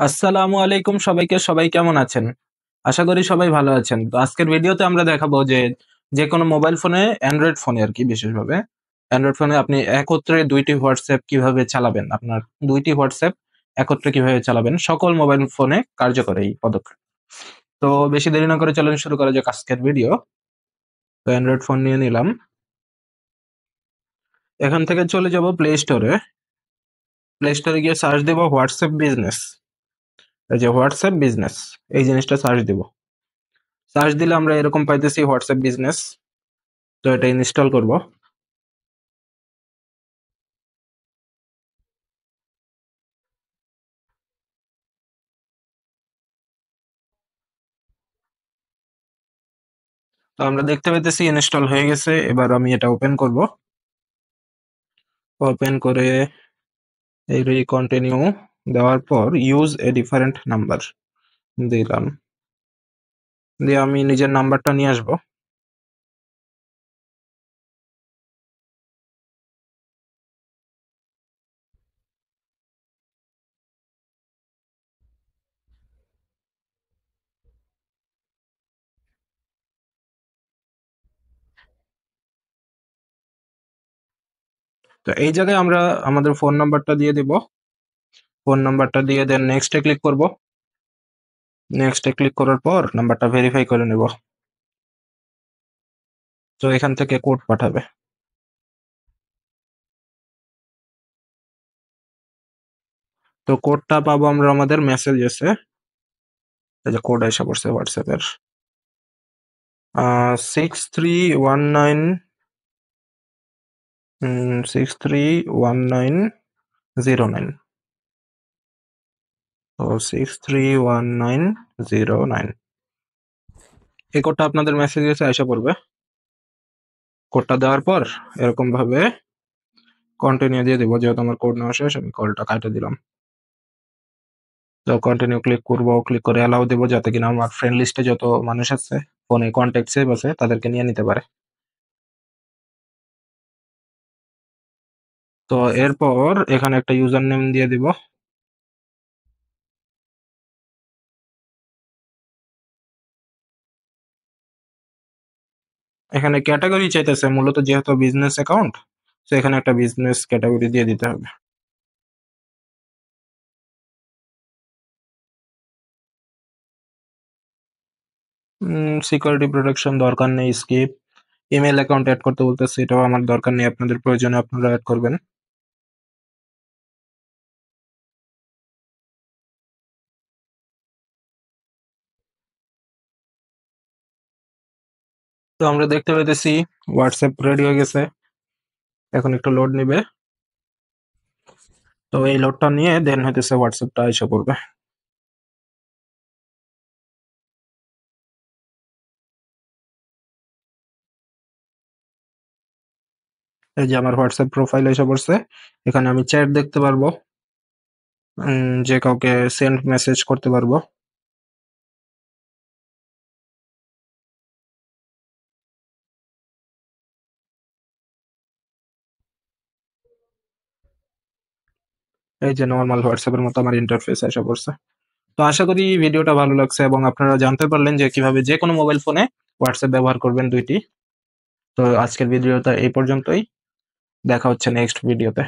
আসসালামু আলাইকুম সবাইকে। সবাই কেমন আছেন? আশা করি সবাই ভালো আছেন। তো আজকের ভিডিওতে আমরা দেখাবো যে যেকোনো মোবাইল ফোনে, অ্যান্ড্রয়েড ফোনে আরকি বিশেষভাবে, অ্যান্ড্রয়েড ফোনে আপনি একত্রে ২ টি হোয়াটসঅ্যাপ কিভাবে চালাবেন? আপনার ২ টি হোয়াটসঅ্যাপ একত্রে কিভাবে চালাবেন? সকল মোবাইল ফোনে কার্যকর এই পদক্ষেপ। তো বেশি দেরি না করে চলুন শুরু করা যাক আজকের ভিডিও। তো অ্যান্ড্রয়েড ফোন নিয়ে নিলাম। এখান থেকে চলে যাব প্লে স্টোরে। প্লে স্টোরে গিয়ে সার্চ দেব হোয়াটসঅ্যাপ বিজনেস। এই যে হোয়াটসঅ্যাপ বিজনেস, এই জিনিসটা সার্চ দিব। সার্চ দিলে আমরা এরকম পাইতেছি হোয়াটসঅ্যাপ বিজনেস। তো এটা ইনস্টল করব। তো আমরা দেখতে পাইতেছি ইনস্টল হয়ে গেছে। এবার আমি এটা ওপেন করব। ওপেন করে এই কন্টিনিউ দেওয়ার পর ইউজ এ ডিফারেন্ট নাম্বার দিলাম। দিয়ে আমি নিজের নাম্বারটা নিয়ে আসব। তো এই জায়গায় আমরা আমাদের ফোন নাম্বারটা দিয়ে দিব। ফোন নাম্বারটা দিয়ে দেন নেক্সটে ক্লিক করব। নেক্সটে ক্লিক করার পর নাম্বারটা ভেরিফাই করে নেব। তো এখান থেকে কোড পাঠাবে। তো কোডটা পাবো আমরা আমাদের মেসেজেসে। এই যে কোড এসে পড়ছে হোয়াটসঅ্যাপের 6319 631909। তো 631909 এই কোডটা আপনাদের মেসেজে এসে পড়বে। কোডটা দেওয়ার পর এরকম ভাবে কন্টিনিউ দিয়ে দিব। যেহেতু আমার কোড নেওয়া শেষ, আমি কলটা কাটে দিলাম। তো কন্টিনিউ ক্লিক করব, ক্লিক করে অ্যালাউ দেব যাতে কিনা আমার ফ্রেন্ড লিস্টে যত মানুষ আছে, ফোনে কন্ট্যাক্ট সেভ আছে, তাদেরকে নিয়ে নিতে পারে। তো এরপর এখানে একটা ইউজার নেম দিয়ে দিব। এখানে ক্যাটাগরি চাইতেছে মূলত, যেহেতু বিজনেস অ্যাকাউন্ট, তো এখানে একটা বিজনেস ক্যাটাগরি দিয়ে দিতে হবে। সিকিউরিটি প্রোটেকশন দরকার নেই, স্কিপ। ইমেল অ্যাকাউন্ট অ্যাড করতে বলতেছে, এটাও আমার দরকার নেই, আপনাদের প্রয়োজনে আপনারা অ্যাড করবেন। তো আমরা দেখতে পাইতেছি হোয়াটসঅ্যাপ রেডি হয়ে গেছে। এখন একটু লোড নিবে। তো এই লোডটা নিয়ে দেন হইতেছে হোয়াটসঅ্যাপটা এসে পড়বে। এই যে আমার হোয়াটসঅ্যাপ প্রোফাইল এসে পড়ছে। এখানে আমি চ্যাট দেখতে পারবো, যে কাউকে সেন্ড মেসেজ করতে পারবো। এই যে নর্মাল হোয়াটসঅ্যাপের মতো আমার ইন্টারফেস এসে পড়ছে। তো আশা করি ভিডিওটা ভালো লাগছে এবং আপনারা জানতে পারলেন যে কিভাবে যে কোনো মোবাইল ফোনে হোয়াটসঅ্যাপ ব্যবহার করবেন ২টি। তো আজকের ভিডিওটা এই পর্যন্তই। দেখা হচ্ছে নেক্সট ভিডিওতে।